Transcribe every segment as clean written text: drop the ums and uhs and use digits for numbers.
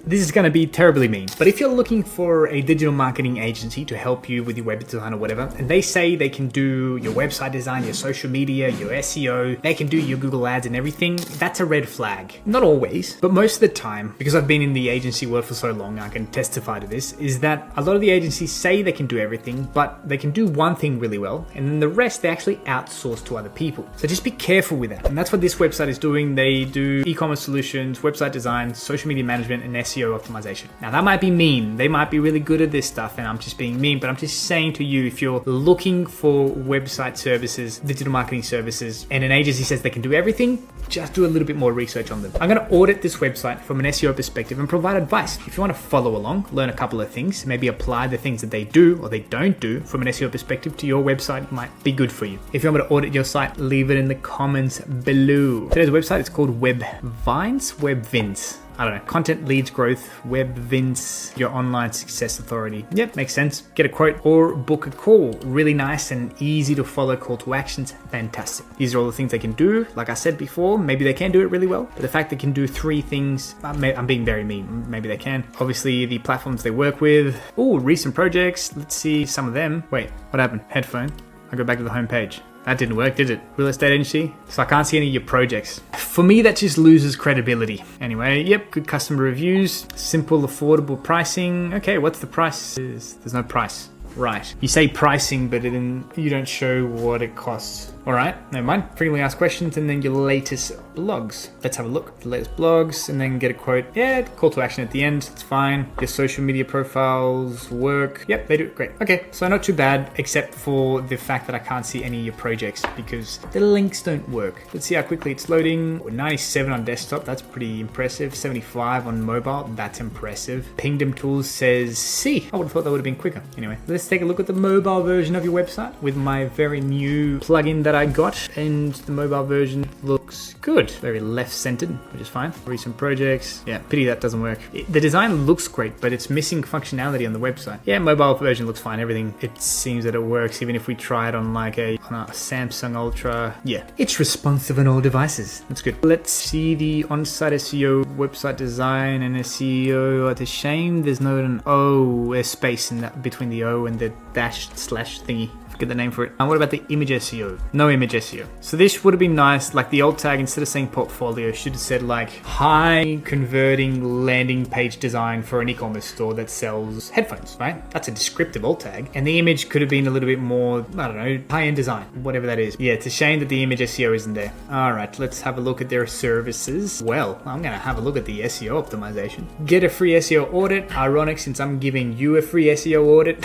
This is going to be terribly mean, but if you're looking for a digital marketing agency to help you with your web design or whatever, and they say they can do your website design, your social media, your SEO, they can do your Google ads and everything, that's a red flag. Not always, but most of the time, because I've been in the agency world for so long, I can testify to this, is that a lot of the agencies say they can do everything, but they can do one thing really well, and then the rest they actually outsource to other people. So just be careful with that. And that's what this website is doing. They do e-commerce solutions, website design, social media management, and SEO optimization. Now that might be mean. They might be really good at this stuff and I'm just being mean, but I'm just saying to you, if you're looking for website services, digital marketing services, and an agency says they can do everything, just do a little bit more research on them. I'm going to audit this website from an SEO perspective and provide advice. If you want to follow along, learn a couple of things, maybe apply the things that they do or they don't do from an SEO perspective to your website, it might be good for you. If you want me to audit your site, leave it in the comments below. Today's website is called WebVins. I don't know, content leads growth, WebVins, your online success authority. Yep, makes sense. Get a quote or book a call. Really nice and easy to follow call to actions. Fantastic. These are all the things they can do. Like I said before, maybe they can do it really well, but the fact they can do 3 things, I'm being very mean. Maybe they can. Obviously the platforms they work with. Oh, recent projects. Let's see some of them. Wait, what happened? Headphone. I go back to the home page. That didn't work, did it? Real estate agency? So I can't see any of your projects. For me, that just loses credibility. Anyway, yep, good customer reviews, simple, affordable pricing. Okay, what's the price? There's no price. Right. You say pricing, but then you don't show what it costs. All right, never mind. Frequently asked questions and then your latest blogs. Let's have a look. The latest blogs and then get a quote. Yeah, call to action at the end. It's fine. Your social media profiles work. Yep, they do it great. Okay, so not too bad, except for the fact that I can't see any of your projects because the links don't work. Let's see how quickly it's loading. 97 on desktop. That's pretty impressive. 75 on mobile. That's impressive. Pingdom Tools says C. I would have thought that would have been quicker. Anyway, let's take a look at the mobile version of your website with my very new plugin that I got, and the mobile version looks good. Very left-centered, which is fine. Recent projects. Yeah, pity that doesn't work. The design looks great, but it's missing functionality on the website. Yeah, mobile version looks fine. Everything, it seems that it works, even if we try it on like a Samsung Ultra. Yeah, it's responsive on all devices. That's good. Let's see the on-site SEO, website design, and SEO. It's a shame there's no an O, a space in that between the O and the dash slash thingy. Forget the name for it. And what about the image SEO? No image SEO. So this would have been nice, like the old tag, instead of saying portfolio, should have said like high converting landing page design for an e-commerce store that sells headphones, right? That's a descriptive alt tag. And the image could have been a little bit more, I don't know, high-end design, whatever that is. Yeah, it's a shame that the image SEO isn't there. All right, let's have a look at their services. Well, I'm gonna have a look at the SEO optimization. Get a free SEO audit. Ironic since I'm giving you a free SEO audit.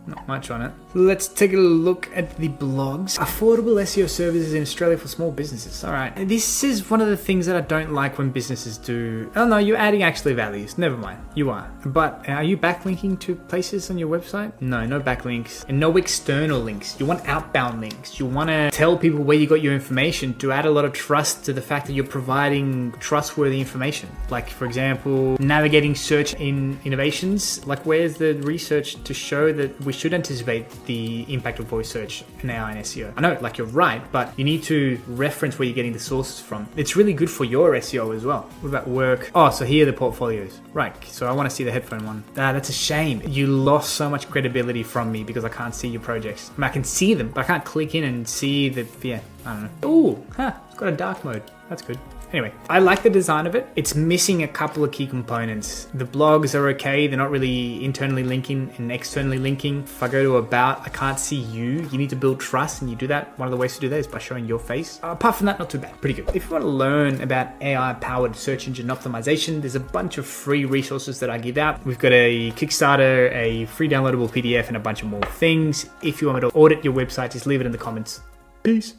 Not much on it. Let's take a look at the blogs. Affordable SEO services in Australia for small businesses. All right. This is one of the things that I don't like when businesses do. Oh no, you're adding actually values. Never mind. You are. But are you backlinking to places on your website? No, no backlinks and no external links. You want outbound links. You want to tell people where you got your information to add a lot of trust to the fact that you're providing trustworthy information. Like for example, navigating search in innovations. Like where's the research to show that we should anticipate the impact of voice search now in SEO? I know, like you're right, but you need to reference where you're getting the sources from. It's really good for your SEO as well. What about work? Oh, so here are the portfolios. Right, so I want to see the headphone one. That's a shame. You lost so much credibility from me because I can't see your projects. I mean, I can see them, but I can't click in and see the, yeah, I don't know. Ooh, it's got a dark mode. That's good. Anyway, I like the design of it. It's missing a couple of key components. The blogs are okay. They're not really internally linking and externally linking. If I go to about, I can't see you. You need to build trust and you do that. One of the ways to do that is by showing your face. Apart from that, not too bad. Pretty good. If you want to learn about AI-powered search engine optimization, there's a bunch of free resources that I give out. We've got a Kickstarter, a free downloadable PDF, and a bunch of more things. If you want me to audit your website, just leave it in the comments. Peace.